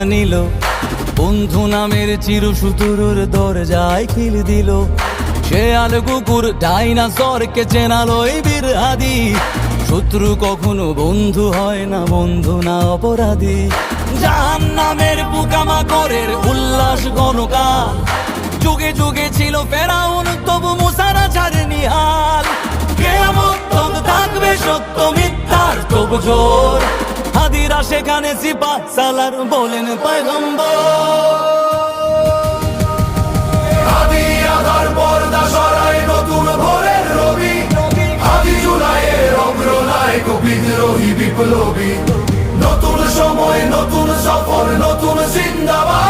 নিল বন্ধু নামের চিরসুতুরুর দরজায় খিল দিল। শেয়াল কুকুর ডাইনাসরকে চেনালোই বীর আদি। শত্রু কখনো বন্ধু হয় না, বন্ধু না অপরাধী। জাহান্নামের পোকামাকড়ের উল্লাস গণকাল, যুগে যুগে ছিল ফেরাউন তবু মুসারা ছাড়েনি হাল। কিয়ামত তক থাকবে সত্য মিথ্যার তবু জোর, হাদিরা সেখানে সিপাহ সালার বলেন পয়গম্বর। হাদি আধার পর্দা সরায় নতুন ভোরের রবি, হাদি জুলাইয়ের অগ্রনায়ক বিদ্রোহী বিপ্লবী। নতুন সময় নতুন সফর নতুন জিন্দাবাদ।